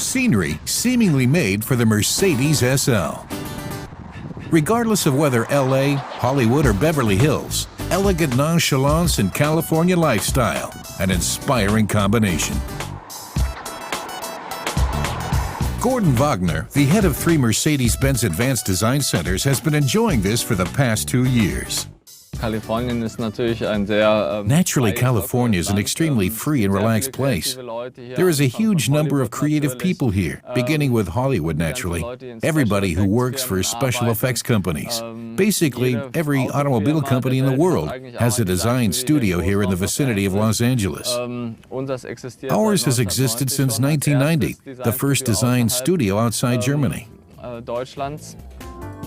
Scenery seemingly made for the Mercedes SL. Regardless of whether LA, Hollywood, or Beverly Hills, elegant nonchalance and California lifestyle, an inspiring combination. Gordon Wagner, the head of 3 Mercedes-Benz Advanced Design Centers, has been enjoying this for the past 2 years. Naturally, California is an extremely free and relaxed place. There is a huge number of creative people here, beginning with Hollywood, naturally. Everybody who works for special effects companies. Basically, every automobile company in the world has a design studio here in the vicinity of Los Angeles. Ours has existed since 1990, the first design studio outside Germany.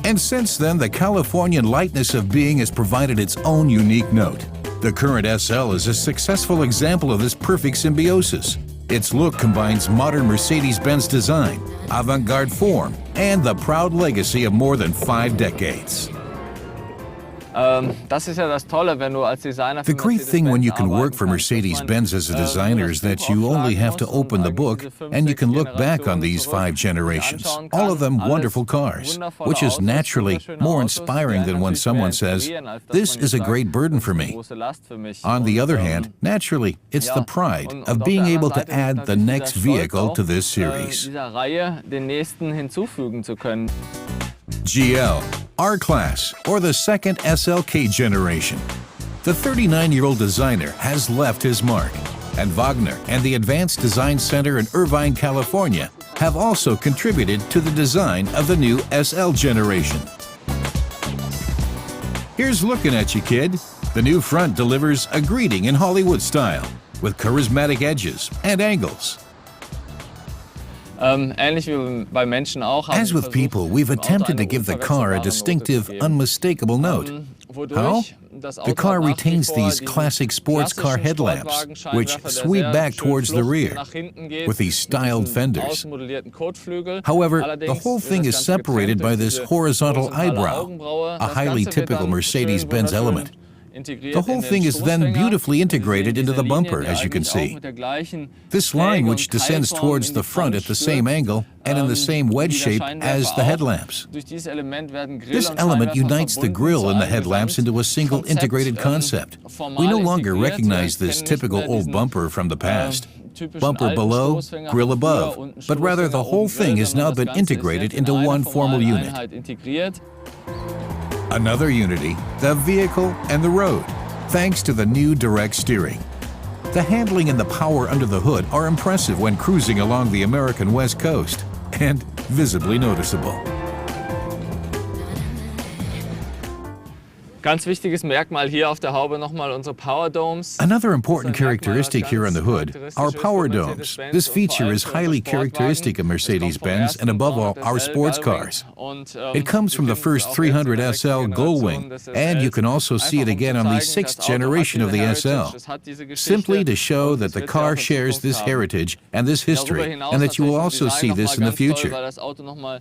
And since then, the Californian lightness of being has provided its own unique note. The current SL is a successful example of this perfect symbiosis. Its look combines modern Mercedes-Benz design, avant-garde form, and the proud legacy of more than 5 decades. The great thing when you can work for Mercedes-Benz as a designer is that you only have to open the book and you can look back on these 5 generations, all of them wonderful cars, which is naturally more inspiring than when someone says, "This is a great burden for me." On the other hand, naturally, it's the pride of being able to add the next vehicle to this series. GL, R-Class, or the second SLK generation. The 39-year-old designer has left his mark, and Wagner and the Advanced Design Center in Irvine, California, have also contributed to the design of the new SL generation. Here's looking at you, kid. The new front delivers a greeting in Hollywood style, with charismatic edges and angles. As with people, we've attempted to give the car a distinctive, unmistakable note. How? The car retains these classic sports car headlamps, which sweep back towards the rear, with these styled fenders. However, the whole thing is separated by this horizontal eyebrow, a highly typical Mercedes-Benz element. The whole thing is then beautifully integrated into the bumper, as you can see. This line, which descends towards the front at the same angle and in the same wedge shape as the headlamps. This element unites the grille and the headlamps into a single integrated concept. We no longer recognize this typical old bumper from the past. Bumper below, grille above, but rather the whole thing has now been integrated into one formal unit. Another unity, the vehicle and the road, thanks to the new direct steering. The handling and the power under the hood are impressive when cruising along the American West Coast, and visibly noticeable. Another important characteristic here on the hood are power domes. This feature is highly characteristic of Mercedes-Benz and above all our sports cars. It comes from the first 300 SL Gullwing, and you can also see it again on the 6th generation of the SL. Simply to show that the car shares this heritage and this history, and that you will also see this in the future.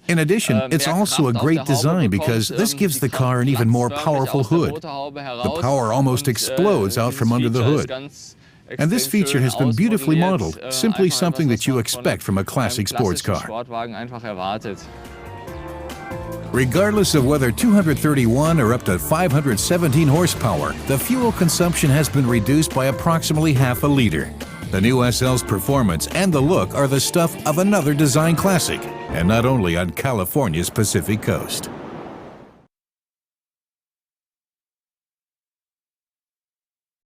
In addition, it's also a great design because this gives the car an even more powerful hood. The power almost explodes out from under the hood. And this feature has been beautifully modeled, simply something that you expect from a classic sports car. Regardless of whether 231 or up to 517 horsepower, the fuel consumption has been reduced by approximately half a liter. The new SL's performance and the look are the stuff of another design classic, and not only on California's Pacific Coast.